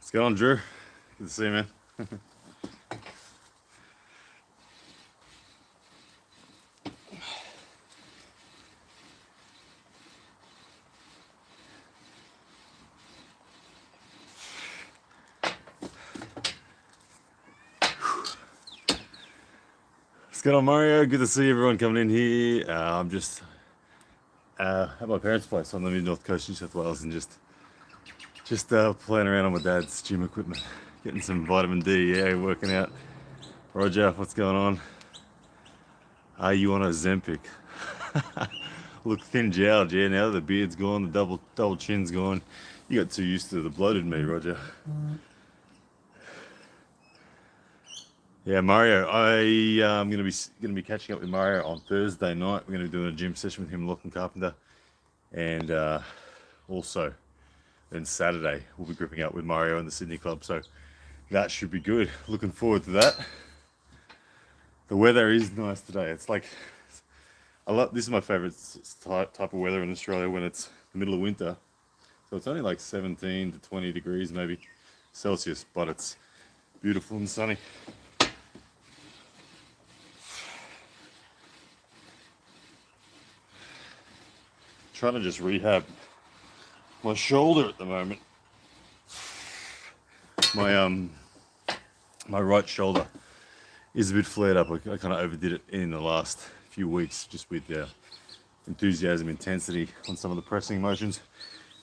What's going on, Drew? Good to see you, man. What's going on, Mario? Good to see everyone coming in here. I'm just at my parents' place on the mid-north coast, New South Wales, and just playing around on my dad's gym equipment, getting some vitamin D. Yeah, working out. Roger, what's going on? Are you on a Ozempic? Look thin jowled, yeah. Now that the beard's gone, the double chin's gone. You got too used to the bloated me, Roger. Yeah, Mario. I'm gonna be catching up with Mario on Thursday night. We're gonna be doing a gym session with him, Lachlan Carpenter, and also then Saturday we'll be gripping up with Mario in the Sydney club. So that should be good. Looking forward to that. The weather is nice today. It's like I love. This is my favorite type of weather in Australia when it's the middle of winter. So it's only like 17 to 20 degrees maybe Celsius, but it's beautiful and sunny. Trying to just rehab my shoulder at the moment. My right shoulder is a bit flared up. I kind of overdid it in the last few weeks, just with enthusiasm, intensity on some of the pressing motions,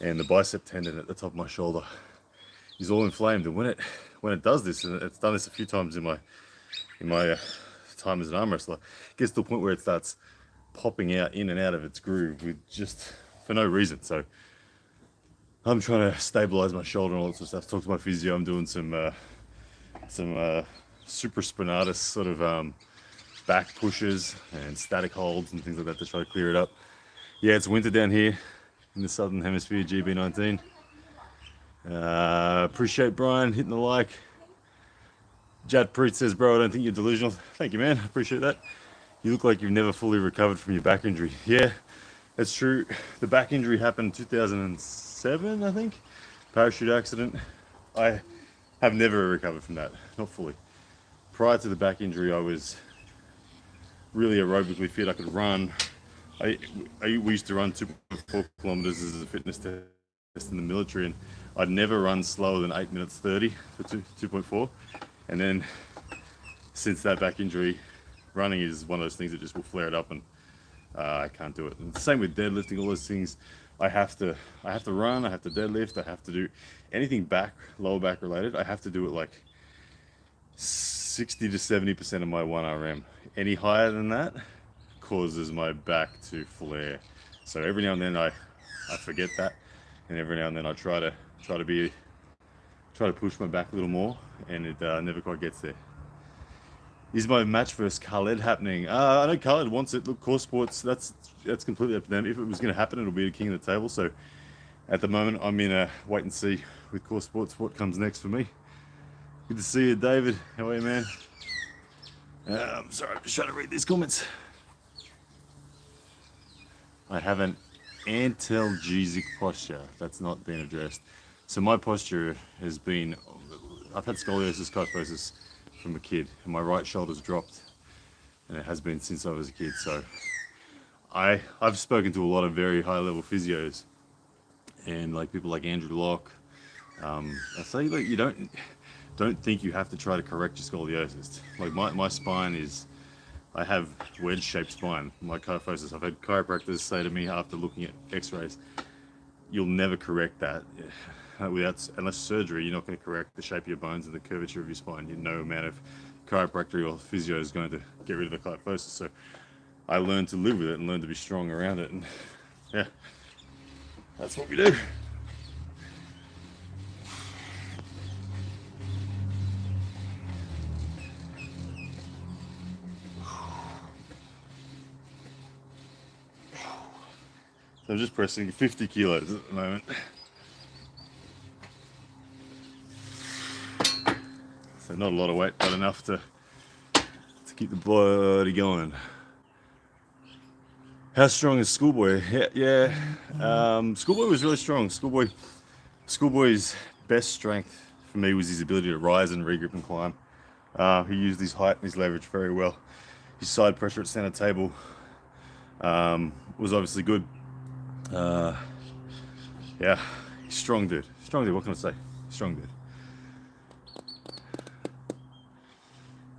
and the bicep tendon at the top of my shoulder is all inflamed. And when it does this, and it's done this a few times in my time as an arm wrestler, it gets to a point where it starts popping out in and out of its groove with just for no reason. So I'm trying to stabilize my shoulder and all that sort of stuff. Talk to my physio. I'm doing some supraspinatus sort of back pushes and static holds and things like that to try to clear it up. Yeah, it's winter down here in the southern hemisphere, GB19. Appreciate Brian hitting the like. Jad Preet says, bro, I don't think you're delusional. Thank you, man. I appreciate that. You look like you've never fully recovered from your back injury. Yeah, that's true. The back injury happened in 2007, I think. Parachute accident. I have never recovered from that, not fully. Prior to the back injury, I was really aerobically fit. I could run. We used to run 2.4 kilometers as a fitness test in the military, and I'd never run slower than 8 minutes 30 for 2.4. And then since that back injury, running is one of those things that just will flare it up, and I can't do it. And the same with deadlifting, all those things. I have to run, I have to deadlift, I have to do anything lower back related. I have to do it like 60 to 70% of my 1RM. Any higher than that causes my back to flare. So every now and then I forget that, and every now and then I try to push my back a little more, and it never quite gets there. Is my match versus Khaled happening? I know Khaled wants it. Look, Core Sports, that's completely up to them. If it was going to happen, it'll be the king of the table. So at the moment, I'm in a wait and see with Core Sports what comes next for me. Good to see you, David. How are you, man? I'm sorry, I'm just trying to read these comments. I have an analgesic posture. That's not been addressed. So my posture has been, I've had scoliosis, kyphosis from a kid, and my right shoulder's dropped, and it has been since I was a kid. So I've spoken to a lot of very high level physios, and like people like Andrew Locke. I say, look, you don't think you have to try to correct your scoliosis. Like my spine is, I have wedge shaped spine. My kyphosis, I've had chiropractors say to me after looking at x-rays, you'll never correct that. Unless surgery, you're not going to correct the shape of your bones and the curvature of your spine. No amount of chiropractic or physio is going to get rid of the kyphosis. So I learned to live with it and learned to be strong around it. And yeah, that's what we do. So I'm just pressing 50 kilos at the moment. So not a lot of weight, but enough to keep the body going. How strong is Schoolboy? Yeah. Schoolboy was really strong. Schoolboy's best strength for me was his ability to rise and regrip and climb. He used his height and his leverage very well. His side pressure at center table was obviously good. Yeah, he's strong dude. Strong dude, what can I say? Strong dude.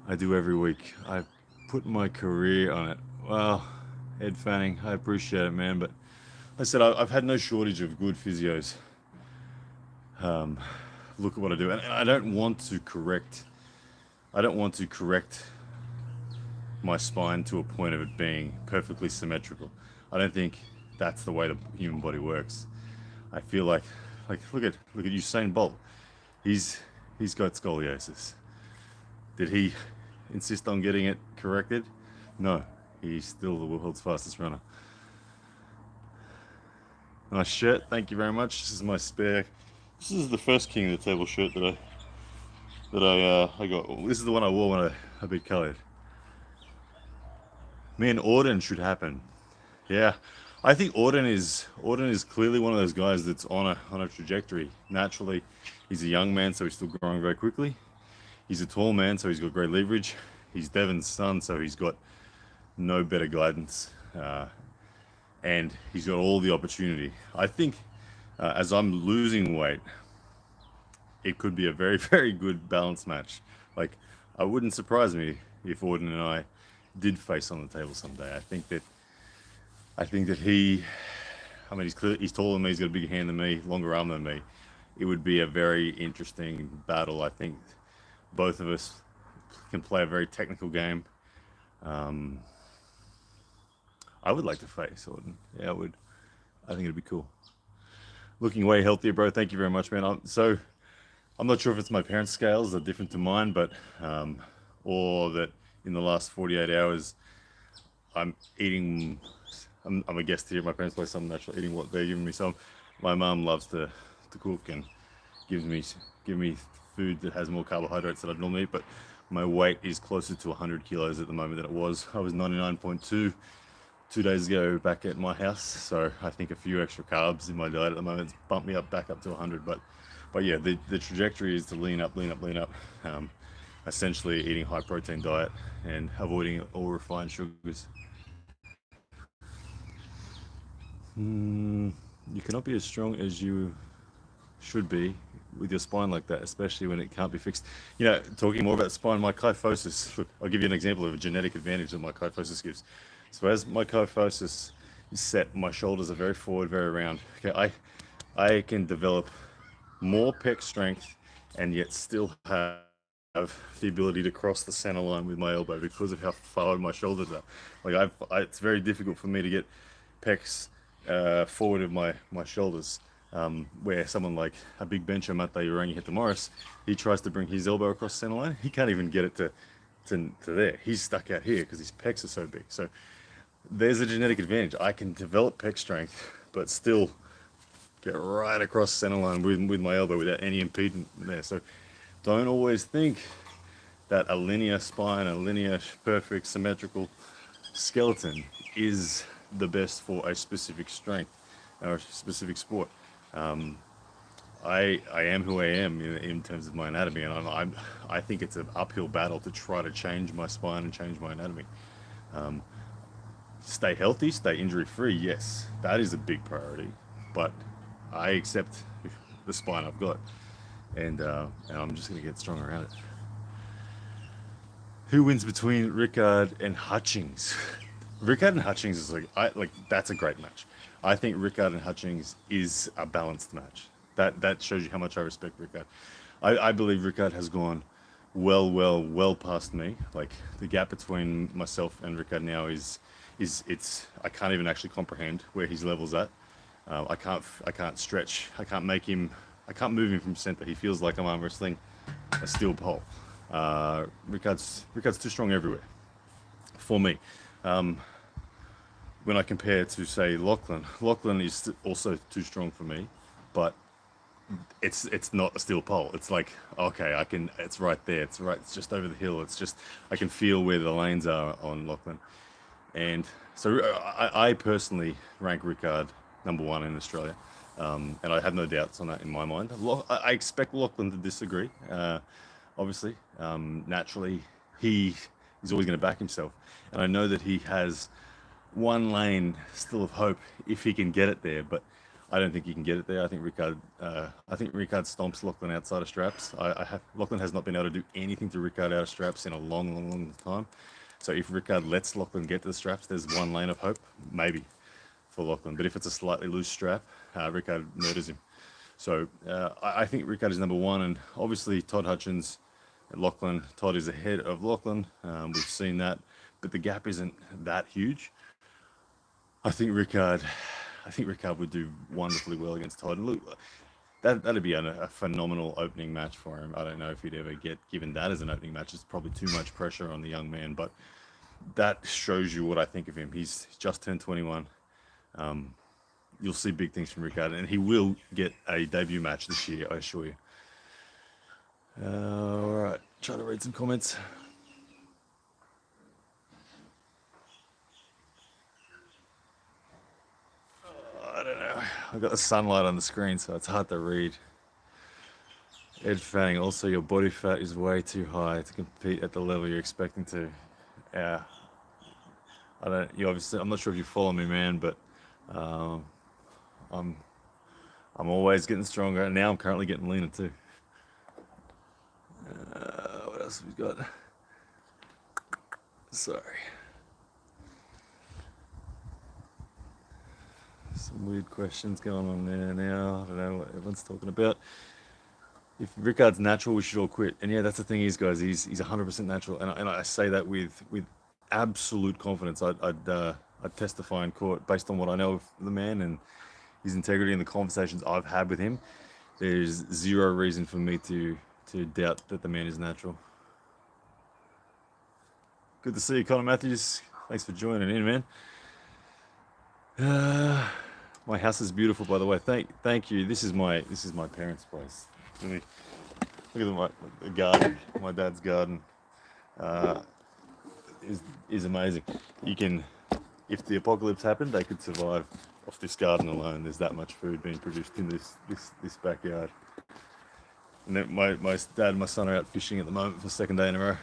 I do every week. I put my career on it. Well, Ed Fanning, I appreciate it, man, but like I said, I've had no shortage of good physios. Look at what I do, and I don't want to correct. I don't want to correct my spine to a point of it being perfectly symmetrical. I don't think that's the way the human body works. I feel like look at Usain Bolt. He's got scoliosis. Did he insist on getting it corrected? No, he's still the world's fastest runner. Nice shirt, thank you very much. This is my spare. This is the first King of the Table shirt that I got. This is the one I wore when I beat Khaled. Me and Auden should happen. Yeah, I think Auden is clearly one of those guys that's on a trajectory. Naturally, he's a young man, so he's still growing very quickly. He's a tall man, so he's got great leverage. He's Devon's son, so he's got no better guidance, and he's got all the opportunity. I think as I'm losing weight, it could be a very, very good balance match. Like, I wouldn't surprise me if Auden and I did face on the table someday. I think that he, I mean, he's taller than me, he's got a bigger hand than me, longer arm than me. It would be a very interesting battle. I think both of us can play a very technical game. I would like to face Auden. Yeah, I would. I think it'd be cool. Looking way healthier, bro. Thank you very much, man. I'm not sure if it's my parents' scales are different to mine, but or that in the last 48 hours I'm eating. I'm a guest here at my parents' place. So I'm naturally eating what they're giving me. So my mum loves to cook and gives me food that has more carbohydrates than I'd normally eat. But my weight is closer to 100 kilos at the moment than it was. I was 99.2 2 days ago back at my house. So I think a few extra carbs in my diet at the moment has bumped me back up to 100. But yeah, the trajectory is to lean up. Essentially eating high protein diet and avoiding all refined sugars. You cannot be as strong as you should be with your spine like that, especially when it can't be fixed. You know, talking more about spine, my kyphosis, I'll give you an example of a genetic advantage that my kyphosis gives. So as my kyphosis is set, my shoulders are very forward, very round. Okay, I can develop more pec strength and yet still have the ability to cross the center line with my elbow because of how forward my shoulders are. Like it's very difficult for me to get pecs forward of my shoulders. Where someone like a big bencher, Mate Urangi Morris, he tries to bring his elbow across the center line. He can't even get it to there. He's stuck out here because his pecs are so big. So there's a genetic advantage. I can develop pec strength, but still get right across the center line with my elbow without any impediment there. So don't always think that a linear spine, a linear, perfect, symmetrical skeleton is the best for a specific strength or a specific sport. I am who I am in terms of my anatomy, and I think it's an uphill battle to try to change my spine and change my anatomy. Stay healthy, stay injury free. Yes, that is a big priority, but I accept the spine I've got, and I'm just gonna get stronger at it. Who wins between Rickard and Hutchings? Rickard and Hutchings is that's a great match. I think Rickard and Hutchings is a balanced match. That shows you how much I respect Rickard. I believe Rickard has gone well past me. Like the gap between myself and Rickard now is I can't even actually comprehend where his level's at. I can't stretch. I can't move him from center. He feels like I'm arm wrestling a steel pole. Rickard's too strong everywhere for me. When I compare to say Lachlan is also too strong for me, but it's not a steel pole. It's like, okay, it's right there. It's just over the hill. I can feel where the lanes are on Lachlan. And so I personally rank Rickard number one in Australia. And I have no doubts on that in my mind. I expect Lachlan to disagree. Obviously, naturally, he is always going to back himself, and I know that he has one lane still of hope if he can get it there, but I don't think he can get it there. I think Rickard stomps Lachlan outside of straps. Lachlan has not been able to do anything to Rickard out of straps in a long time. So if Rickard lets Lachlan get to the straps, there's one lane of hope, maybe, for Lachlan. But if it's a slightly loose strap, Rickard murders him. So I think Rickard is number one, and obviously Todd Hutchins and Lachlan. Todd is ahead of Lachlan. We've seen that, but the gap isn't that huge. I think Rickard would do wonderfully well against Todd. And look, that'd be a phenomenal opening match for him. I don't know if he'd ever get given that as an opening match. It's probably too much pressure on the young man, but that shows you what I think of him. He's just turned 21. You'll see big things from Rickard, and he will get a debut match this year, I assure you. All right, try to read some comments. I don't know. I've got the sunlight on the screen, so it's hard to read. Ed Fanning, also your body fat is way too high to compete at the level you're expecting to. Yeah. I'm not sure if you follow me, man, but I'm always getting stronger, and now I'm currently getting leaner too. What else have we got? Sorry. Some weird questions going on there now. I don't know what everyone's talking about. If Rickard's natural, we should all quit. And yeah, that's the thing is, guys, he's 100% natural, and I say that with absolute confidence. I'd testify in court based on what I know of the man and his integrity and the conversations I've had with him. There's zero reason for me to doubt that the man is natural. Good to see you, Connor Matthews. Thanks for joining in, man. My house is beautiful, by the way. Thank you. This is my parents' place. Look at the garden. My dad's garden is amazing. You can, if the apocalypse happened, they could survive off this garden alone. There's that much food being produced in this backyard. And then my dad and my son are out fishing at the moment for the second day in a row.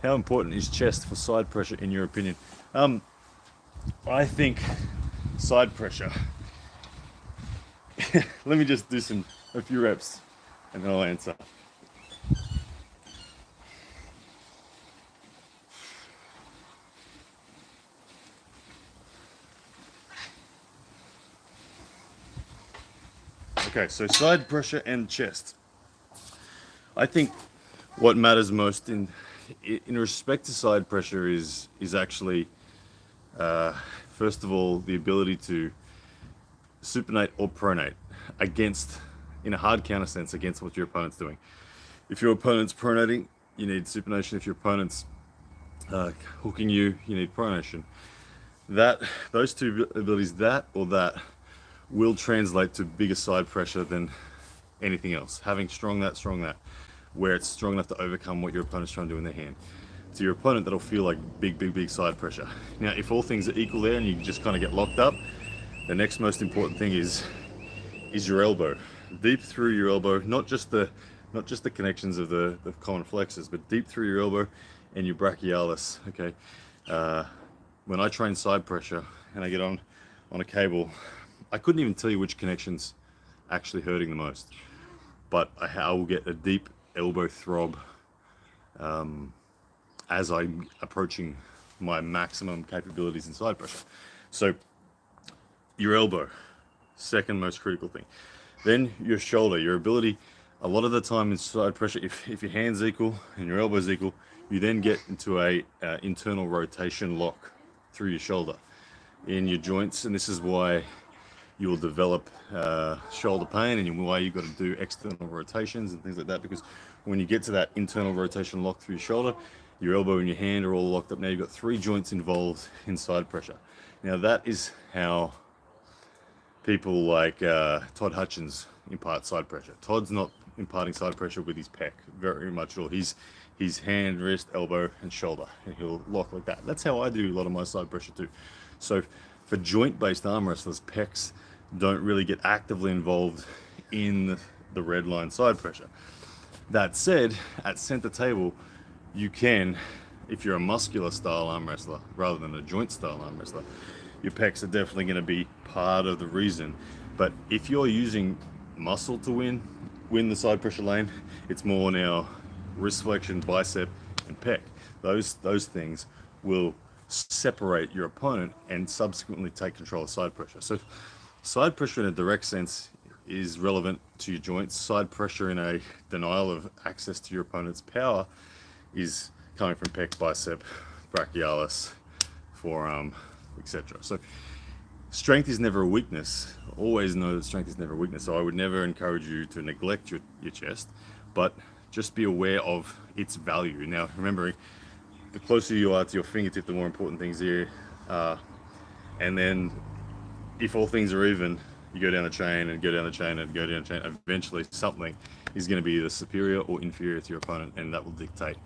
How important is chest for side pressure in your opinion? I think side pressure. Let me just do a few reps and then I'll answer. Okay, so side pressure and chest. I think what matters most in respect to side pressure is actually first of all the ability to supinate or pronate against, in a hard counter sense, against what your opponent's doing. If your opponent's pronating, you need supination. If your opponent's hooking you, you need pronation. Those two abilities, that or that, will translate to bigger side pressure than anything else. Having strong that, where it's strong enough to overcome what your opponent's trying to do in their hand. To your opponent, that'll feel like big side pressure. Now, if all things are equal there and you just kind of get locked up, the next most important thing is your elbow. Deep through your elbow, not just the connections of the common flexors, but deep through your elbow and your brachialis, okay? When I train side pressure and I get on a cable, I couldn't even tell you which connection's actually hurting the most, but I will get a deep elbow throb as I'm approaching my maximum capabilities in side pressure. So your elbow, second most critical thing. Then your shoulder, your ability. A lot of the time in side pressure, if your hand's equal and your elbow's equal, you then get into a internal rotation lock through your shoulder in your joints, and this is why you will develop shoulder pain and why you've got to do external rotations and things like that, because when you get to that internal rotation lock through your shoulder, your elbow and your hand are all locked up. Now you've got three joints involved in side pressure. Now that is how people like Todd Hutchins impart side pressure. Todd's not imparting side pressure with his pec very much at all. He's hand, wrist, elbow, and shoulder, and he'll lock like that. That's how I do a lot of my side pressure too. So For joint-based arm wrestlers, pecs don't really get actively involved in the red line side pressure. That said, at center table, you can, if you're a muscular style arm wrestler rather than a joint style arm wrestler, your pecs are definitely going to be part of the reason. But if you're using muscle to win the side pressure lane, it's more now wrist flexion, bicep, and pec. Those things will separate your opponent and subsequently take control of side pressure. So side pressure in a direct sense is relevant to your joints. Side pressure in a denial of access to your opponent's power is coming from pec, bicep, brachialis, forearm, etc. So strength is never a weakness. Always know that strength is never a weakness. So I would never encourage you to neglect your chest, but just be aware of its value. Now, remember, the closer you are to your fingertip, the more important things here. And then if all things are even, you go down the chain and go down the chain and go down the chain. Eventually, something is going to be either superior or inferior to your opponent, and that will dictate,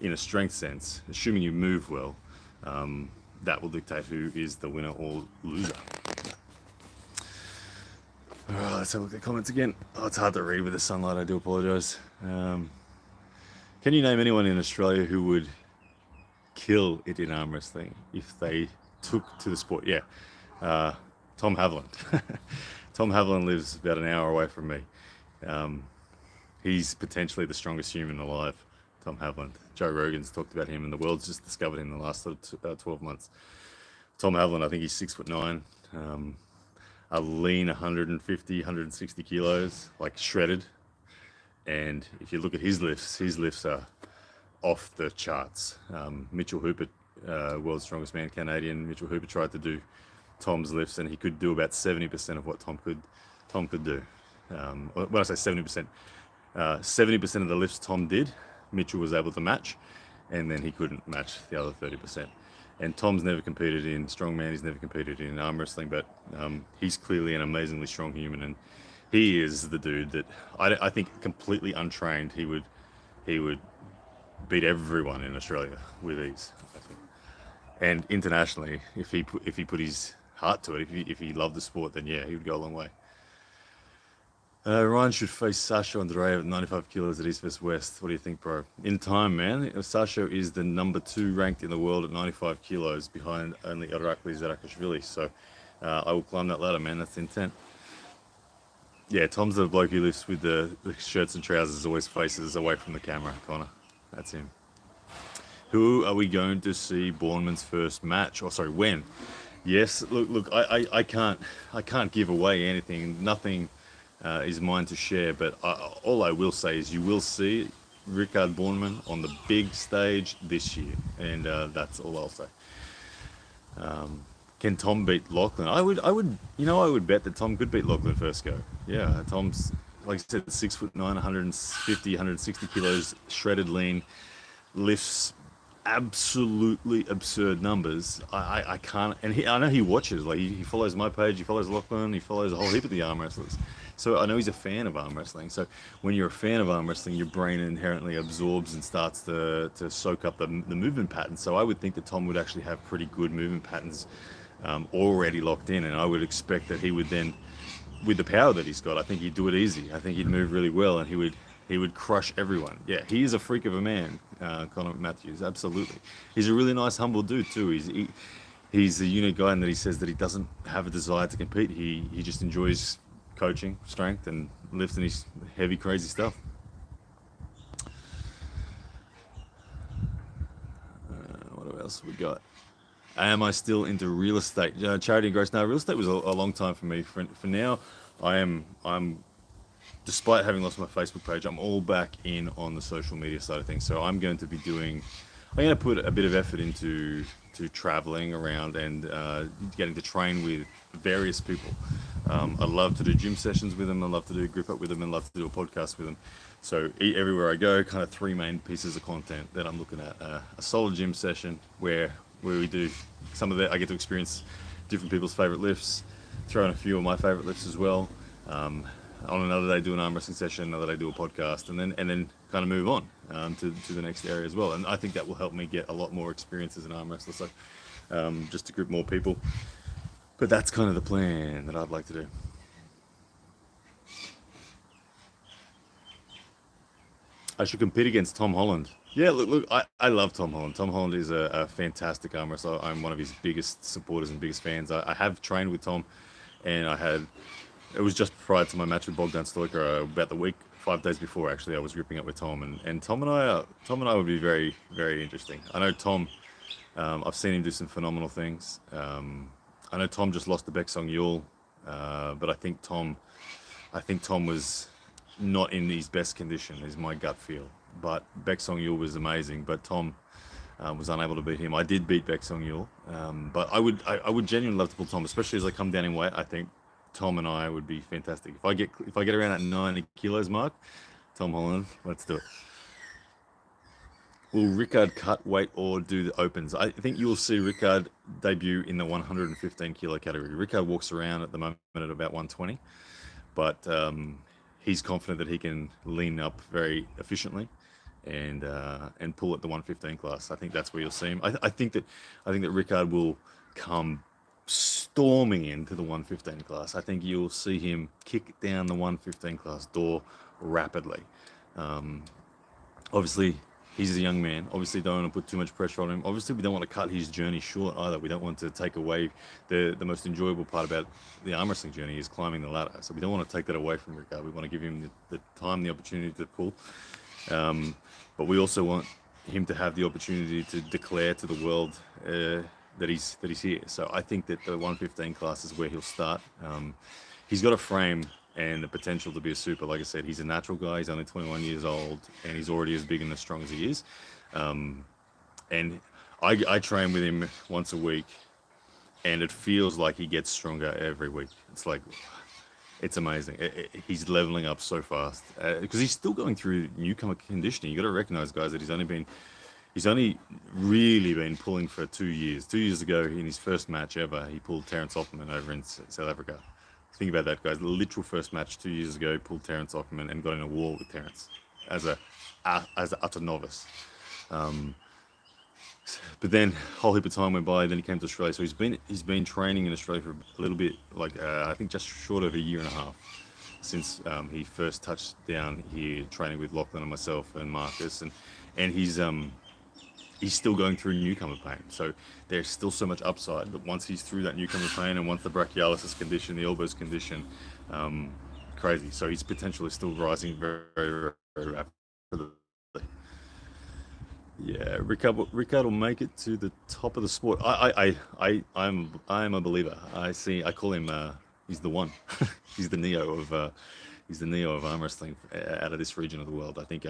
in a strength sense, assuming you move well, that will dictate who is the winner or loser. All right, let's have a look at the comments again. Oh, it's hard to read with the sunlight. I do apologise. Can you name anyone in Australia who would kill it in arm wrestling if they took to the sport? Yeah. Tom Haviland. Tom Haviland lives about an hour away from me. He's potentially the strongest human alive, Tom Haviland. Joe Rogan's talked about him, and the world's just discovered him in the last 12 months. Tom Haviland, I think he's 6'9", a lean 150, 160 kilos, like shredded. And if you look at his lifts are off the charts. Mitchell Hooper, world's strongest man, Canadian. Mitchell Hooper tried to do Tom's lifts, and he could do about 70% of what Tom could do. When I say 70%, 70% of the lifts Tom did, Mitchell was able to match, and then he couldn't match the other 30%. And Tom's never competed in strongman, he's never competed in arm wrestling, but he's clearly an amazingly strong human, and he is the dude that I think completely untrained, he would beat everyone in Australia with ease, I think. And internationally, if he put his heart to it, if he loved the sport, then yeah, he would go a long way. Ryan should face Sasha Andreev at 95 kilos at East vs West. What do you think, bro? In time, man. Sasha is the number 2 ranked in the world at 95 kilos, behind only Irakli Zarakashvili. So I will climb that ladder, man. That's the intent. Yeah, Tom's the bloke who lifts with the shirts and trousers, always faces away from the camera, Connor. That's him. Who are we going to see Bourneman's first match? Oh, sorry, when? Yes, look, I can't give away anything. Nothing is mine to share, but all I will say is you will see Rickard Bourneman on the big stage this year, and that's all I'll say. Can Tom beat Lachlan? I would bet that Tom could beat Lachlan first go. Yeah, Tom's, like I said, 6'9", 150, 160 kilos, shredded lean, lifts absolutely absurd numbers. I can't, and I know he watches, like he follows my page, he follows Lachlan, he follows a whole heap of the arm wrestlers. So I know he's a fan of arm wrestling. So when you're a fan of arm wrestling, your brain inherently absorbs and starts to soak up the movement patterns. So I would think that Tom would actually have pretty good movement patterns already locked in, and I would expect that he would then, with the power that he's got, I think he'd do it easy. I think he'd move really well, and he would crush everyone. Yeah, he is a freak of a man, Conor Matthews, absolutely. He's a really nice, humble dude too. He's a unique guy in that he says that he doesn't have a desire to compete. He just enjoys coaching, strength, and lifting his heavy, crazy stuff. What else we got? Am I still into real estate? Charity and grace? No, real estate was a long time for me. For now, I'm despite having lost my Facebook page, I'm all back in on the social media side of things. So I'm going to put a bit of effort into traveling around and getting to train with various people. I love to do gym sessions with them. I love to do grip up with them, and love to do a podcast with them. So everywhere I go, kind of 3 main pieces of content that I'm looking at. A solid gym session where we do some of that. I get to experience different people's favorite lifts, throw in a few of my favorite lifts as well. On another day, do an arm wrestling session. Another day, do a podcast, and then kind of move on to the next area as well. And I think that will help me get a lot more experience as an arm wrestler. So just to group more people. But that's kind of the plan that I'd like to do. I should compete against Tom Holland. Yeah, look, I love Tom Holland. Tom Holland is a fantastic armor wrestler. I'm one of his biggest supporters and biggest fans. I have trained with Tom, and it was just prior to my match with Bogdan Stoiker, about the week, 5 days before, actually, I was ripping up with Tom, and Tom and I would be very, very interesting. I know Tom, I've seen him do some phenomenal things. I know Tom just lost to Beck Song Yul, but I think Tom was not in his best condition, is my gut feel. But Beck Song Yul was amazing, but Tom was unable to beat him. I did beat Beck Song Yul, but I would genuinely love to pull Tom, especially as I come down in weight. I think Tom and I would be fantastic. If I get around that 90 kilos mark, Tom Holland, let's do it. Will Rickard cut weight or do the opens? I think you will see Rickard debut in the 115 kilo category. Rickard walks around at the moment at about 120, but he's confident that he can lean up very efficiently and pull at the 115 class. I think that's where you'll see him. I think that Rickard will come storming into the 115 class. I think you'll see him kick down the 115 class door rapidly. Um, Obviously, he's a young man. Obviously, don't want to put too much pressure on him. Obviously, we don't want to cut his journey short either. We don't want to take away the most enjoyable part about the arm wrestling journey is climbing the ladder. So we don't want to take that away from Rickard. We want to give him the time, the opportunity to pull. But we also want him to have the opportunity to declare to the world that he's here. So I think that the 115 class is where he'll start. He's got a frame and the potential to be a super. Like I said, he's a natural guy. He's only 21 years old, and he's already as big and as strong as he is. And I train with him once a week, and it feels like he gets stronger every week. It's like it's amazing. He's leveling up so fast because he's still going through newcomer conditioning. You got to recognize, guys, that he's only really been pulling for 2 years. 2 years ago, in his first match ever, he pulled Terence Opperman over in South Africa. Think about that, guys. The literal first match 2 years ago, pulled Terence Opperman and got in a war with Terence as a as an utter novice. Um, but then a whole heap of time went by. Then he came to Australia, so he's been training in Australia for a little bit, like I think just short of a year and a half since he first touched down here, training with Lachlan and myself and Marcus, and he's still going through newcomer pain. So there's still so much upside. But once he's through that newcomer pain and once the brachialis condition, the elbows condition, um, crazy. So his potential is still rising very, very, very rapidly. Yeah, Rickard will make it to the top of the sport. I'm a believer. I call him. He's the one. he's the Neo of. He's the Neo of arm wrestling out of this region of the world. I think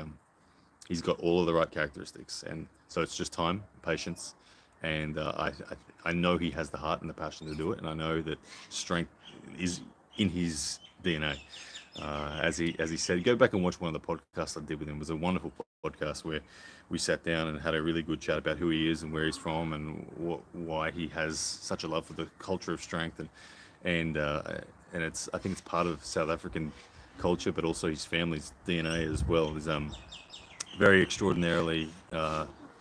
he's got all of the right characteristics, and so it's just time, patience, and I know he has the heart and the passion to do it, and I know that strength is in his DNA. As he said, go back and watch one of the podcasts I did with him. It was a wonderful podcast where we sat down and had a really good chat about who he is and where he's from and why he has such a love for the culture of strength and it's I think it's part of South African culture, but also his family's DNA as well. Is very extraordinarily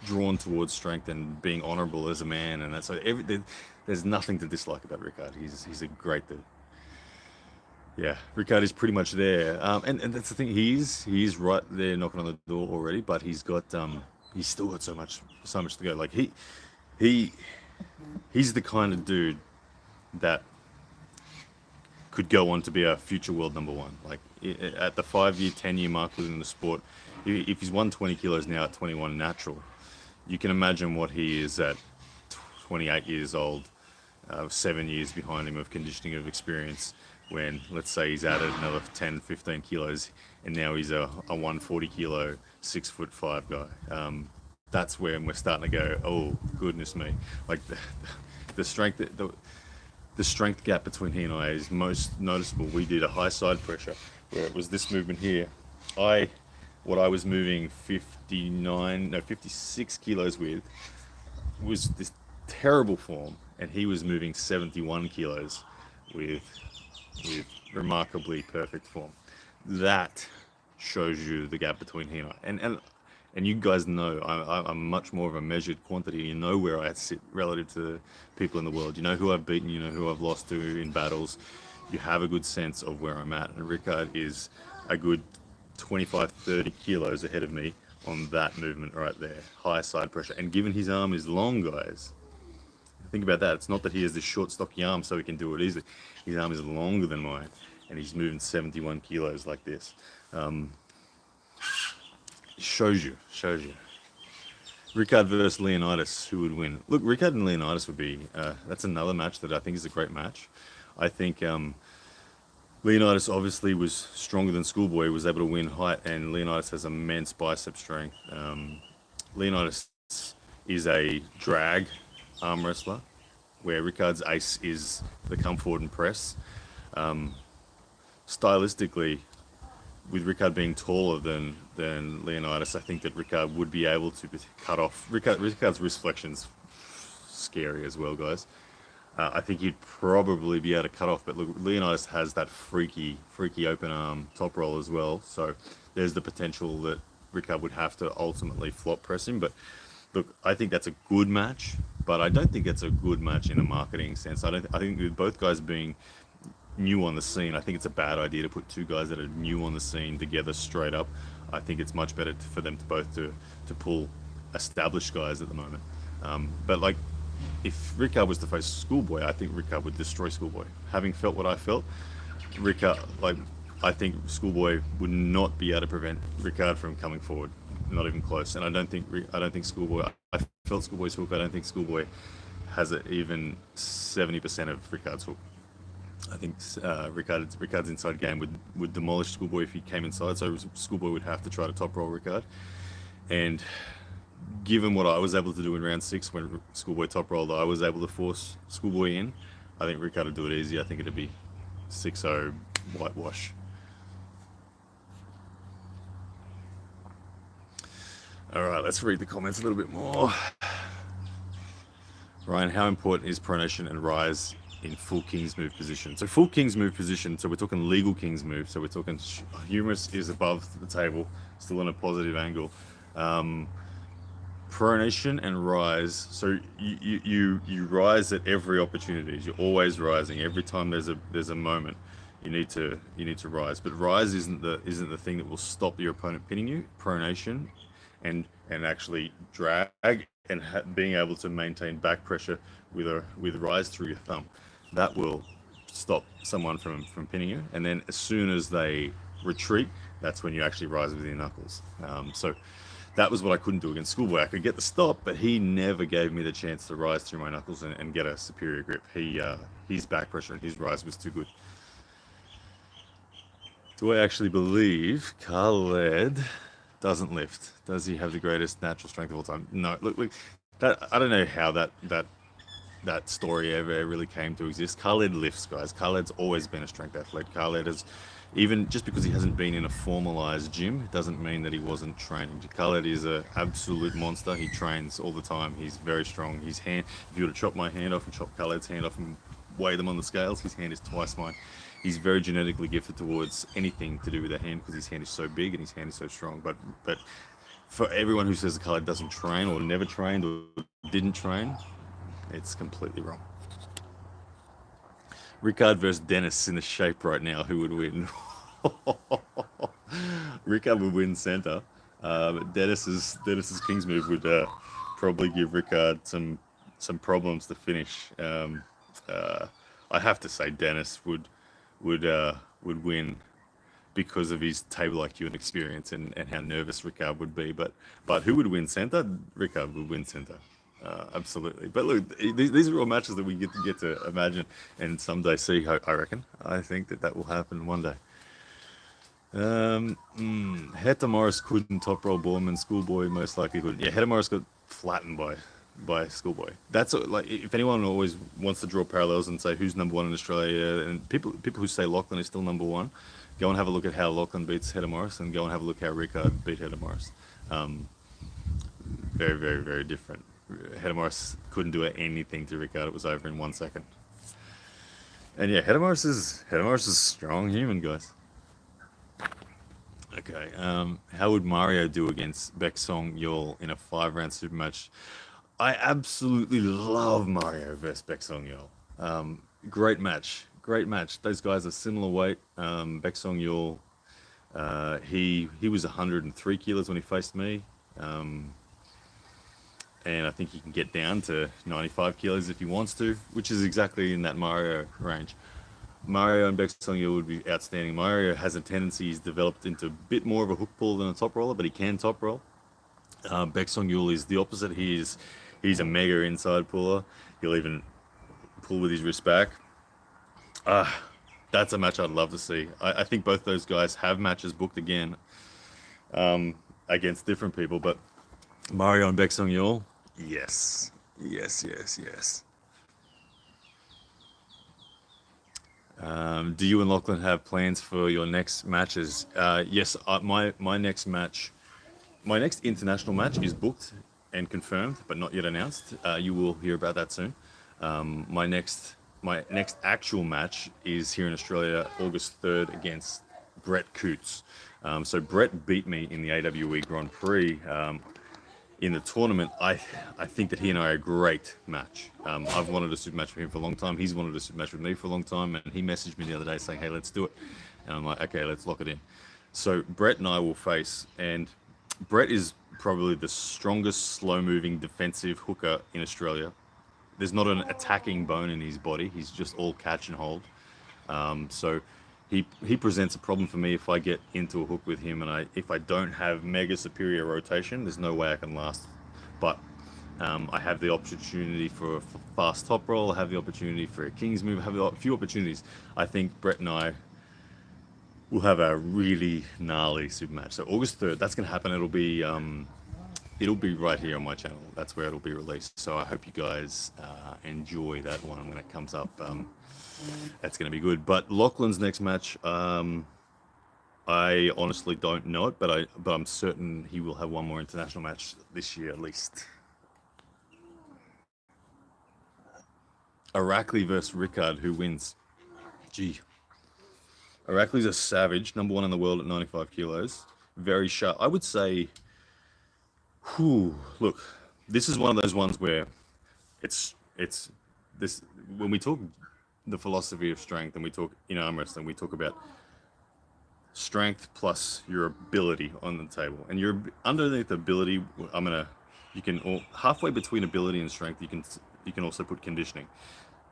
drawn towards strength and being honourable as a man, and that's so there's nothing to dislike about Rickard. He's a great dude. Yeah, Rickard is pretty much there, and that's the thing. He's right there knocking on the door already, but he's still got so much to go. Like he he's the kind of dude that could go on to be a future world number one. Like at the 5 year, 10 year mark within the sport, if he's 120 kilos now at 21 natural, you can imagine what he is at 28 years old, 7 years behind him of conditioning of experience. When let's say he's added another 10, 15 kilos, and now he's a 140 kilo, 6'5" guy. That's when we're starting to go, oh goodness me! Like the strength the strength gap between he and I is most noticeable. We did a high side pressure where it was this movement here. What I was moving 56 kilos with was this terrible form, and he was moving 71 kilos with remarkably perfect form. That shows you the gap between he and I. And and you guys know I'm much more of a measured quantity. You know where I sit relative to people in the world. You know who I've beaten. You know who I've lost to in battles. You have a good sense of where I'm at. And Rickard is a good 25, 30 kilos ahead of me on that movement right there. High side pressure. And given his arm is long, guys, think about that. It's not that he has this short, stocky arm so he can do it easily. His arm is longer than mine, and he's moving 71 kilos like this. Shows you. Rickard versus Leonidas, who would win? Look, Rickard and Leonidas would be, that's another match that I think is a great match. I think Leonidas obviously was stronger than Schoolboy, was able to win height, and Leonidas has immense bicep strength. Leonidas is a drag arm wrestler, where Rickard's ace is the come forward and press. Stylistically, with Rickard being taller than Leonidas, I think that Rickard would be able to cut off. Rickard's wrist flexion's scary as well, guys. I think he'd probably be able to cut off, but look, Leonidas has that freaky open arm top roll as well. So there's the potential that Rickard would have to ultimately flop press him. But look, I think that's a good match, but I don't think it's a good match in a marketing sense. I think with both guys being new on the scene, I think it's a bad idea to put two guys that are new on the scene together straight up. I think it's much better for them to both to pull established guys at the moment. But like, if Rickard was to face Schoolboy, I think Rickard would destroy Schoolboy. Having felt what I felt, Rickard, like, I think Schoolboy would not be able to prevent Rickard from coming forward, not even close. And I don't think Schoolboy. I felt Schoolboy's hook. I don't think Schoolboy has even 70% of Rickard's hook. I think Rickard's inside game would demolish Schoolboy if he came inside. So Schoolboy would have to try to top roll Rickard. And given what I was able to do in round 6 when Schoolboy top rolled, I was able to force Schoolboy in. I think Rickard would do it easy. I think it'd be 6-0 whitewash. All right, let's read the comments a little bit more. Ryan, how important is pronation and rise in full King's move position? So full King's move position, so we're talking legal King's move. So we're talking humerus is above the table, still on a positive angle. Pronation and rise. So you rise at every opportunity. You're always rising. Every time there's a moment, you need to rise. But rise isn't the thing that will stop your opponent pinning you. Pronation and actually drag and being able to maintain back pressure with rise through your thumb, that will stop someone from pinning you. And then as soon as they retreat, that's when you actually rise with your knuckles. So that was what I couldn't do against Schoolboy. I could get the stop, but he never gave me the chance to rise through my knuckles and get a superior grip. His back pressure and his rise was too good. Do I actually believe Khaled doesn't lift? Does he have the greatest natural strength of all time? No. Look, that I don't know how that story ever really came to exist. Khaled lifts, guys. Khaled's always been a strength athlete. Khaled is, even just because he hasn't been in a formalized gym, it doesn't mean that he wasn't training. Khaled is an absolute monster. He trains all the time. He's very strong. His hand, if you were to chop my hand off and chop Khaled's hand off and weigh them on the scales, his hand is twice mine. He's very genetically gifted towards anything to do with that hand because his hand is so big and his hand is so strong. But for everyone who says Khaled doesn't train or never trained or didn't train, it's completely wrong. Rickard versus Dennis in the shape right now. Who would win? Rickard would win center, but Dennis's King's move would probably give Rickard some problems to finish. I have to say Dennis would win because of his table IQ and experience and how nervous Rickard would be. But who would win center? Rickard would win center. Absolutely. But look, these are all matches that we get to imagine and someday see. I reckon. I think that will happen one day. Heta Morris couldn't top roll Bowen. Schoolboy most likely could. Yeah, Heta Morris got flattened by Schoolboy. That's like, if anyone always wants to draw parallels and say who's number one in Australia, and people who say Lachlan is still number one, go and have a look at how Lachlan beats Heta Morris, and go and have a look how Rickard beat Heta Morris. Very, very, very different. Heta Morris couldn't do anything to Rickard. It was over in 1 second. And yeah, Heta Morris is a strong human, guys. Okay. How would Mario do against Baeksong Yeol in a 5 round super match? I absolutely love Mario versus Baeksong Yeol. Great match. Great match. Those guys are similar weight. Baeksong Yeol, he was 103 kilos when he faced me. Um, and I think he can get down to 95 kilos if he wants to, which is exactly in that Mario range. Mario and Bex Songyo would be outstanding. Mario has a tendency, he's developed into a bit more of a hook pull than a top roller, but he can top roll. Beck Song Yul is the opposite. He's a mega inside puller. He'll even pull with his wrist back. That's a match I'd love to see. I think both those guys have matches booked again against different people, but Mario and Beck Song Yul, yes, yes, yes, yes. Do you and Lachlan have plans for your next matches? Yes, my next match, my next international match is booked and confirmed, but not yet announced. You will hear about that soon. My next actual match is here in Australia, August 3rd against Brett Coots. So Brett beat me in the AWE Grand Prix in the tournament. I think that he and I are a great match. I've wanted a super match with him for a long time. He's wanted a super match with me for a long time, and he messaged me the other day saying, "Hey, let's do it." And I'm like, "Okay, let's lock it in." So Brett and I will face, and Brett is probably the strongest, slow-moving defensive hooker in Australia. There's not an attacking bone in his body. He's just all catch and hold. So he presents a problem for me if I get into a hook with him, and if I don't have mega superior rotation, there's no way I can last. But I have the opportunity for a fast top roll. I have the opportunity for a king's move. I have a few opportunities. I think Brett and I will have a really gnarly super match. So August 3rd, that's going to happen. It'll be right here on my channel. That's where it'll be released. So I hope you guys enjoy that one when it comes up. That's going to be good. But Lachlan's next match, I honestly don't know it, but I'm certain he will have one more international match this year at least. Arakli versus Rickard, who wins? Gee, Arakli's a savage, number one in the world at 95 kilos. Very sharp. I would say, look, this is one of those ones where it's this when we talk the philosophy of strength and we talk in arm wrestling, we talk about strength plus your ability on the table, and your underneath ability, you can halfway between ability and strength, you can also put conditioning.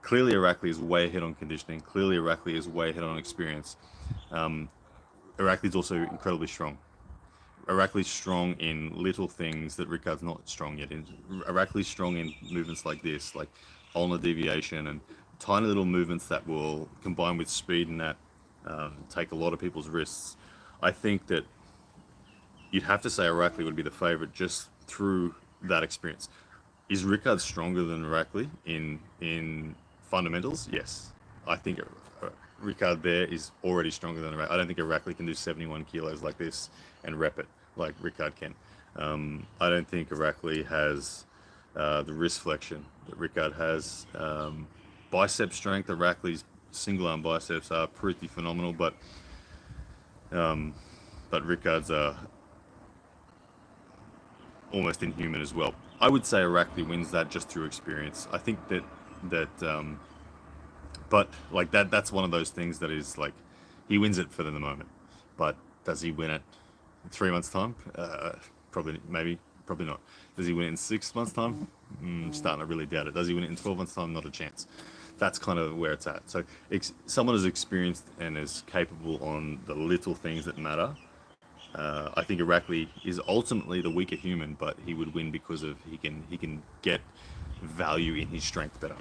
Clearly, Arakli is way ahead on conditioning. Clearly, Arakli is way ahead on experience. Arakli is also incredibly strong. Arakli's strong in little things that Rickard's not strong yet in. Arakli's strong in movements like this, like ulnar deviation and tiny little movements that will combine with speed and that take a lot of people's wrists. I think that you'd have to say Arakli would be the favorite just through that experience. Is Rickard stronger than Arakli in fundamentals? Yes. I think Rickard there is already stronger than Arakli. I don't think Arakli can do 71 kilos like this and rep it like Rickard can. I don't think Arakli has the wrist flexion that Rickard has. Bicep strength, Arakli's single arm biceps are pretty phenomenal, but Rickard's are almost inhuman as well. I would say Arakli wins that just through experience. I think that but like that's one of those things that is like he wins it for the moment. But does he win it in 3 months' time? Probably, maybe, probably not. Does he win it in 6 months' time? Starting to really doubt it. Does he win it in 12 months' time? Not a chance. That's kind of where it's at. So someone is experienced and is capable on the little things that matter. I think Arakli is ultimately the weaker human, but he would win because of he can get value in his strength better.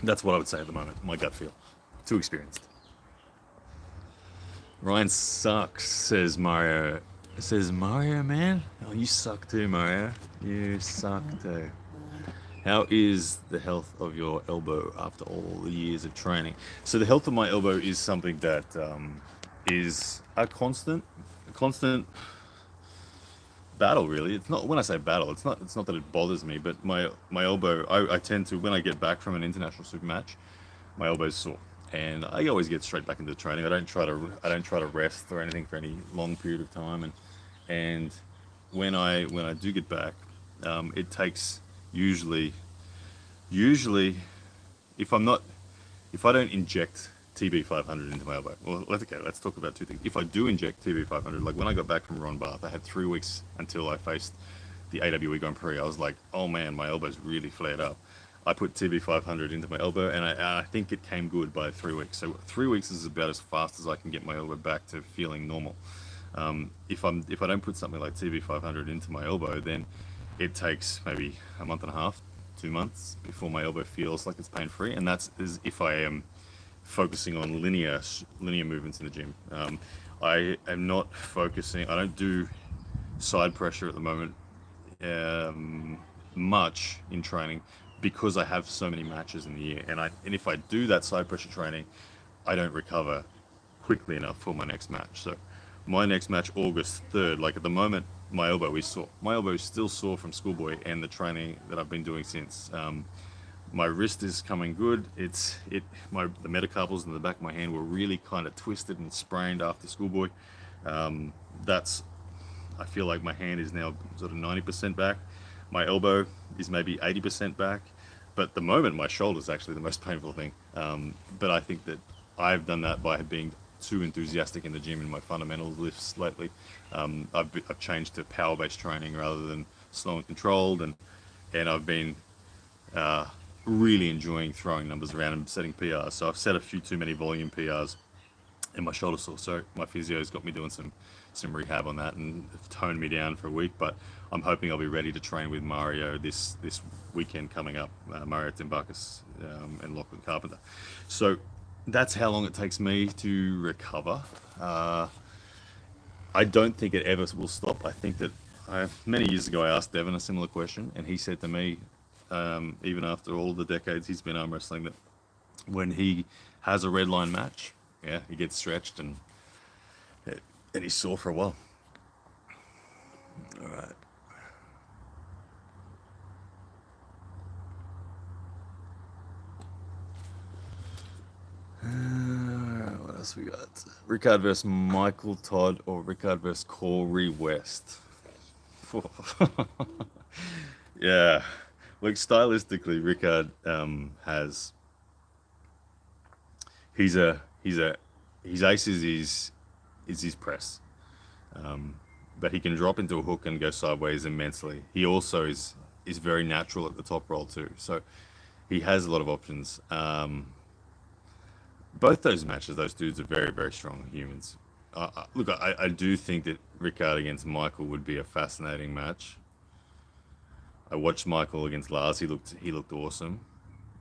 That's what I would say at the moment. My gut feel. Too experienced. Ryan sucks, says Mario. Says Mario, man. Oh, you suck too, Mario. You suck too. How is the health of your elbow after all the years of training? So the health of my elbow is something that is a constant battle, really. It's not, when I say battle, it's not that it bothers me, but my elbow, I tend to, when I get back from an international super match, my elbow's sore. and I always get straight back into training. I don't try to rest or anything for any long period of time, and when I do get back, it takes usually usually if I'm not if I don't inject TB500 into my elbow. Well, let's talk about two things. If I do inject TB500, like when I got back from Ron Bath, I had 3 weeks until I faced the AWE Grand Prix. I was like, oh man, my elbow's really flared up. I put TB500 into my elbow, and I think it came good by 3 weeks. So 3 weeks is about as fast as I can get my elbow back to feeling normal. If I don't put something like TB500 into my elbow, then it takes maybe a month and a half, 2 months before my elbow feels like it's pain free, and that's is if I am focusing on linear movements in the gym. I am not focusing. I don't do side pressure at the moment much in training because I have so many matches in the year, and if I do that side pressure training, I don't recover quickly enough for my next match. So my next match, August 3rd, like at the moment, my elbow is sore. My elbow is still sore from schoolboy and the training that I've been doing since. My wrist is coming good. The metacarpals in the back of my hand were really kind of twisted and sprained after schoolboy. That's I feel like my hand is now sort of 90% back. My elbow is maybe 80% back. But at the moment, my shoulder is actually the most painful thing. But I think that I've done that by being too enthusiastic in the gym in my fundamental lifts lately. I've changed to power-based training rather than slow and controlled, and I've been really enjoying throwing numbers around and setting PRs. So I've set a few too many volume PRs, and my shoulder sore. So my physio's got me doing some rehab on that and toned me down for a week. But I'm hoping I'll be ready to train with Mario this weekend coming up. Mario Timbakis and Lachlan Carpenter. So that's how long it takes me to recover. I don't think it ever will stop. I think that many years ago I asked Devon a similar question, and he said to me, even after all the decades he's been arm wrestling, that when he has a red line match, yeah, he gets stretched and he's sore for a while. All right. What else we got? Rickard versus Michael Todd or Rickard versus Corey West? Yeah. Like stylistically, Rickard has his ace is his press, but he can drop into a hook and go sideways immensely. He also is very natural at the top roll too, so he has a lot of options. Both those matches, those dudes are very, very strong humans. Look, I do think that Rickard against Michael would be a fascinating match. I watched Michael against Lars. He looked awesome,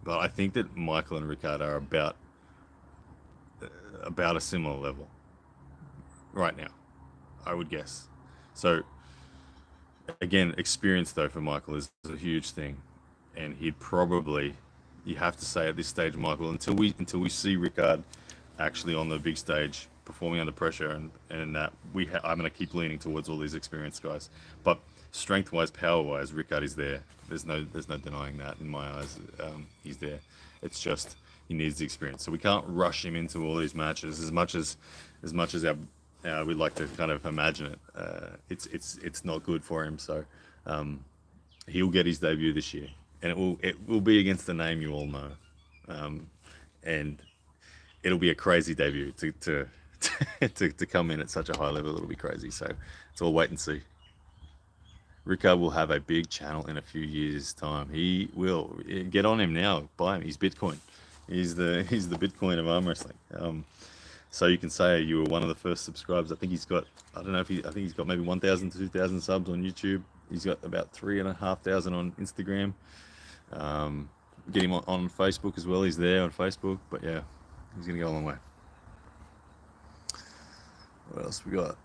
but I think that Michael and Rickard are about a similar level right now, I would guess. So again, experience though for Michael is a huge thing, and you have to say at this stage, Michael, until we see Rickard actually on the big stage performing under pressure, and that I'm going to keep leaning towards all these experienced guys. But strength-wise, power-wise, Rickard is there. There's no denying that in my eyes. He's there. It's just he needs the experience. So we can't rush him into all these matches as much as we'd like to kind of imagine it. It's not good for him. So he'll get his debut this year, and it will be against the name you all know, and it'll be a crazy debut to come in at such a high level. It'll be crazy. So it's all wait and see. Rickard will have a big channel in a few years' time. He will. Get on him now. Buy him. He's Bitcoin. He's the Bitcoin of arm wrestling. So you can say you were one of the first subscribers. I think he's got. I think he's got maybe 1,000 to 2,000 subs on YouTube. He's got about 3,500 on Instagram. Get him on Facebook as well. He's there on Facebook. But yeah, he's gonna go a long way. What else we got?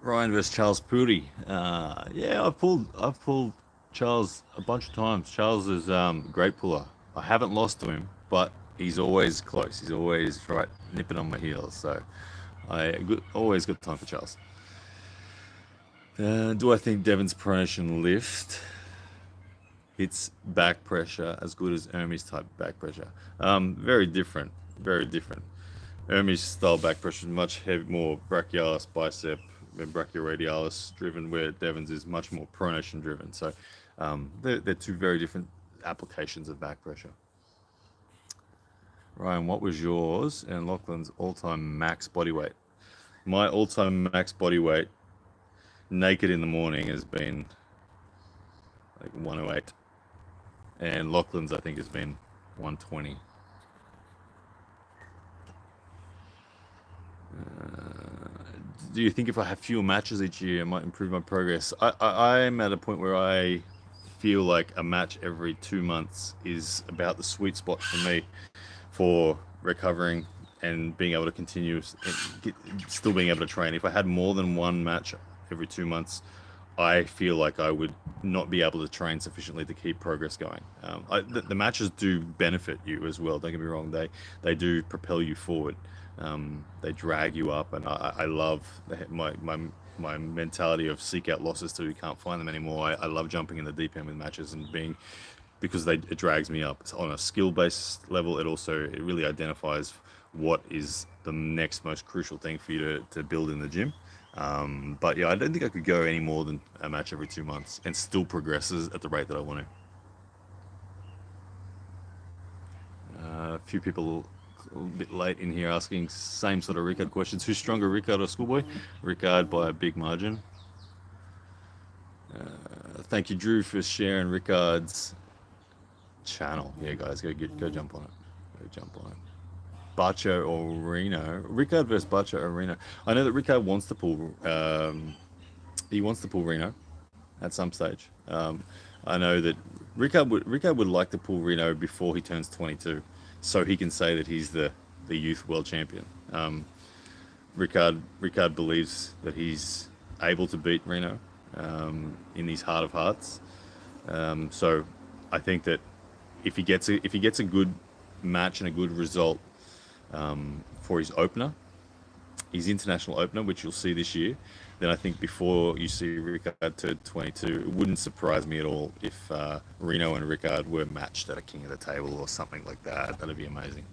Ryan versus Charles Puri. Yeah, I've pulled Charles a bunch of times. Charles is a great puller. I haven't lost to him, but he's always close. He's always right nipping on my heels. So always good time for Charles. Do I think Devon's pronation lift hits back pressure as good as Ermi's type back pressure? Very different. very different. Ermi's style back pressure is much more brachialis bicep and brachioradialis driven, where Devon's is much more pronation driven. So they're two very different applications of back pressure. Ryan, what was yours and Lachlan's all-time max body weight? My all-time max body weight, naked in the morning, has been like 108, and Lachlan's I think has been 120. Do you think if I have fewer matches each year, I might improve my progress? I'm at a point where I feel like a match every 2 months is about the sweet spot for me for recovering and being able to continue, still being able to train. If I had more than one match every 2 months, I feel like I would not be able to train sufficiently to keep progress going. The matches do benefit you as well. Don't get me wrong; they do propel you forward. They drag you up, and I love my mentality of seek out losses till you can't find them anymore. I love jumping in the deep end with matches and being, because it drags me up. It's on a skill based level. It really identifies what is the next most crucial thing for you to build in the gym. But yeah, I don't think I could go any more than a match every 2 months and still progresses at the rate that I want to. A few people a bit late in here asking same sort of Rickard questions. Who's stronger, Rickard or Schoolboy? Rickard by a big margin. Thank you, Drew, for sharing Rickard's channel. Yeah, guys, go jump on it. Go jump on it. Bacho or Reno? Rickard versus Bacho or Reno. I know that Rickard wants to pull. He wants to pull Reno at some stage. I know that Rickard would like to pull Reno before he turns 22, so he can say that he's the youth world champion. Rickard believes that he's able to beat Reno in his heart of hearts. So I think that if he gets a good match and a good result for his opener, his international opener, which you'll see this year, then I think before you see Rickard turn 22, it wouldn't surprise me at all if Reno and Rickard were matched at a King of the Table or something like that. That'd be amazing.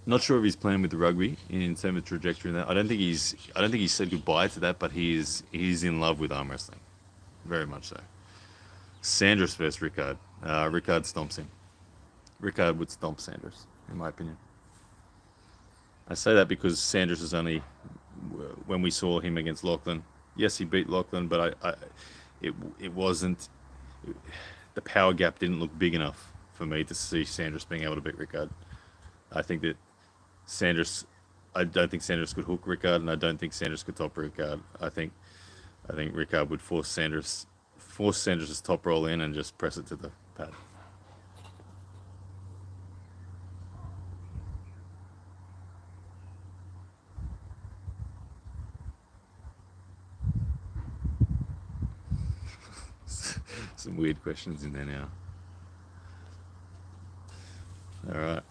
Not sure if he's playing with the rugby in terms of trajectory. In that, I don't think he's said goodbye to that, but he's in love with arm wrestling, very much so. Sanders versus Rickard. Rickard stomps him. Rickard would stomp Sanders, in my opinion. I say that because Sanders is only, when we saw him against Lachlan. Yes, he beat Lachlan, but it wasn't. The power gap didn't look big enough for me to see Sanders being able to beat Rickard. I think that I don't think Sanders could hook Rickard, and I don't think Sanders could top Rickard. I think Rickard would force Sanders' top roll in and just press it to the pad. Some weird questions in there now. All right.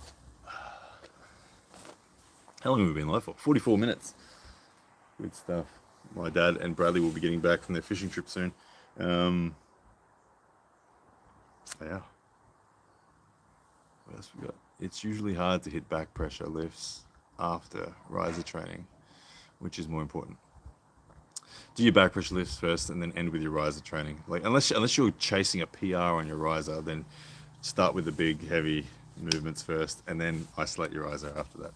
How long have we been live for? 44 minutes. Good stuff. My dad and Bradley will be getting back from their fishing trip soon. Yeah. What else we got? It's usually hard to hit back pressure lifts after riser training. Which is more important? Do your back pressure lifts first and then end with your riser training. Like unless you're chasing a PR on your riser, then start with the big heavy movements first and then isolate your riser after that.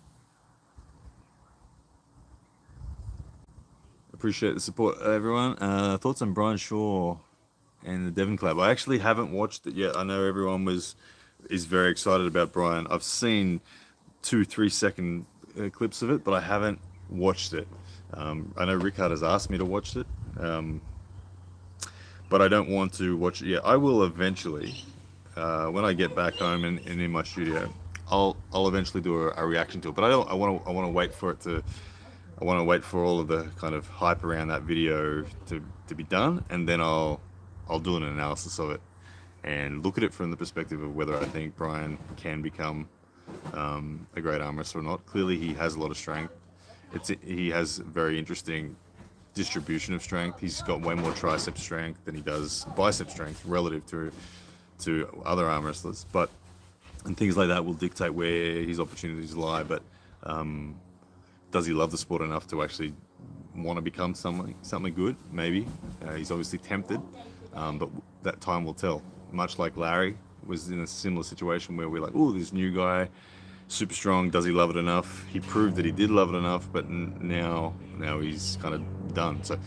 Appreciate the support, everyone. Thoughts on Brian Shaw and the Devon Club? I actually haven't watched it yet. I know everyone is very excited about Brian. I've seen 2-3 second clips of it, but I haven't watched it. I know Rickard has asked me to watch it, but I don't want to watch it yet. I will eventually, when I get back home and in my studio, I'll eventually do a reaction to it. But I want to wait for it to. I want to wait for all of the kind of hype around that video to be done, and then I'll do an analysis of it and look at it from the perspective of whether I think Brian can become a great arm wrestler or not. Clearly, he has a lot of strength. He has very interesting distribution of strength. He's got way more tricep strength than he does bicep strength relative to other arm wrestlers. But and things like that will dictate where his opportunities lie. But does he love the sport enough to actually want to become something good? Maybe. He's obviously tempted, but that time will tell. Much like Larry was in a similar situation where we're like, oh, this new guy, super strong, does he love it enough? He proved that he did love it enough, but now he's kind of done. So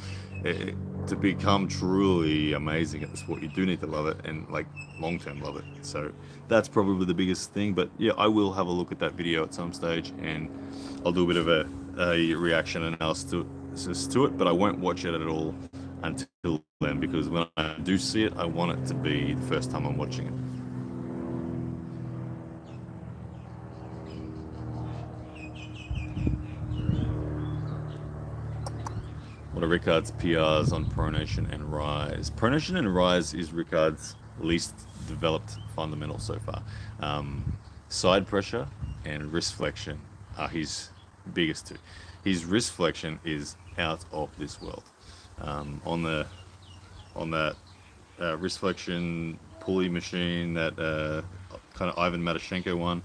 to become truly amazing at the sport, you do need to love it, and like long-term love it. So that's probably the biggest thing. But yeah, I will have a look at that video at some stage, and I'll do a bit of a reaction analysis to it, but I won't watch it at all until then, because when I do see it, I want it to be the first time I'm watching it. What are Rickard's PRs on pronation and rise? Pronation and rise is Rickard's least developed fundamental so far. Side pressure and wrist flexion are his biggest two. His wrist flexion is out of this world. On that wrist flexion pulley machine, that kind of Ivan Matashenko one,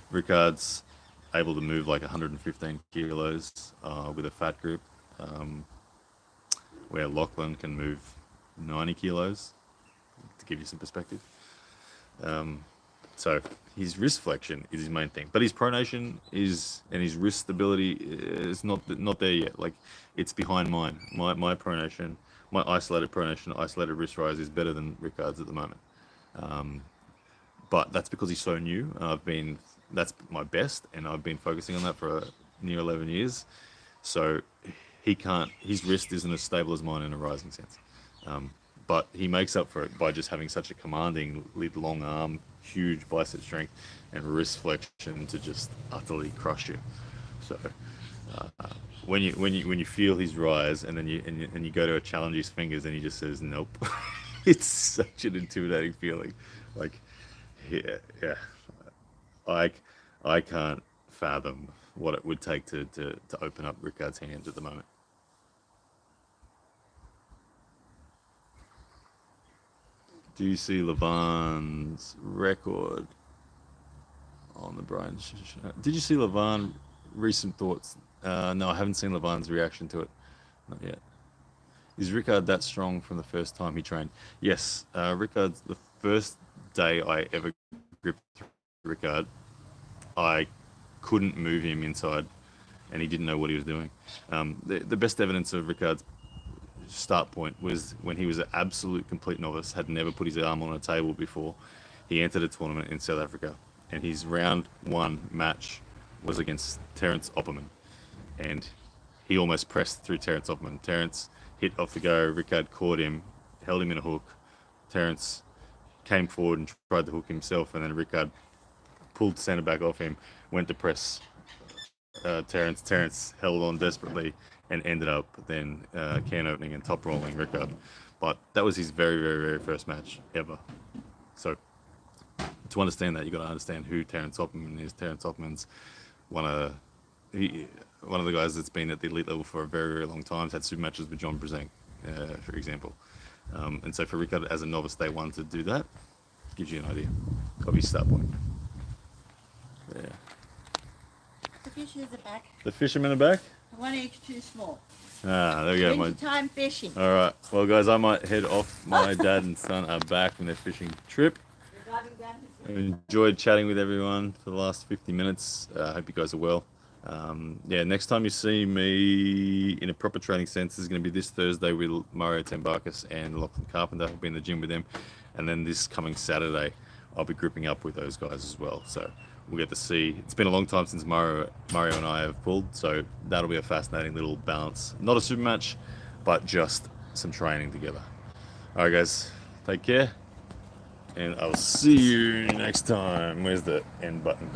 Rickard's able to move like 115 kilos with a fat grip, where Lachlan can move 90 kilos, to give you some perspective. So his wrist flexion is his main thing, but his pronation and his wrist stability is not there yet. Like, it's behind mine. My pronation, my isolated pronation, isolated wrist rise is better than Rickard's at the moment. But that's because he's so new. That's my best, and I've been focusing on that for near 11 years. So his wrist isn't as stable as mine in a rising sense. But he makes up for it by just having such a commanding long arm, huge bicep strength, and wrist flexion to just utterly crush you. So when you feel his rise, and then you go to challenge his fingers, and he just says nope, it's such an intimidating feeling. Like, yeah, I can't fathom what it would take to open up Rickard's hands at the moment. Do you see Levan's record on the Brian? Did you see Levan? Recent thoughts? No, I haven't seen Levan's reaction to it. Not yet. Is Rickard that strong from the first time he trained? Yes, Rickard's the first day I ever gripped Rickard, I couldn't move him inside, and he didn't know what he was doing. The best evidence of Rickard's start point was when he was an absolute complete novice, had never put his arm on a table before. He entered a tournament in South Africa, and his round one match was against Terence Opperman, and he almost pressed through Terence Opperman. Terence hit off the go, Rickard caught him, held him in a hook. Terence came forward and tried to hook himself, and then Rickard pulled center back off him, went to press Terence. Terence held on desperately and ended up then can opening and top rolling Rickard. But that was his very, very, very first match ever. So to understand that, you've got to understand who Terence Opperman is. Terence Opperman's one of the guys that's been at the elite level for a very, very long time. He's had super matches with John Brzenk, for example. And so for Rickard as a novice day one to do that, gives you an idea of his start point. Yeah. The fishes are back. The fishermen are back? One each too small. Ah, there we go. Winter time fishing. All right. Well, guys, I might head off. My dad and son are back from their fishing trip. I enjoyed chatting with everyone for the last 50 minutes. I hope you guys are well. Yeah, next time you see me in a proper training sense is going to be this Thursday with Mario Tembakis and Lachlan Carpenter. I'll be in the gym with them. And then this coming Saturday, I'll be grouping up with those guys as well. So we'll get to see. It's been a long time since Mario and I have pulled, so that'll be a fascinating little balance. Not a super match, but just some training together. All right, guys, take care, and I'll see you next time. Where's the end button?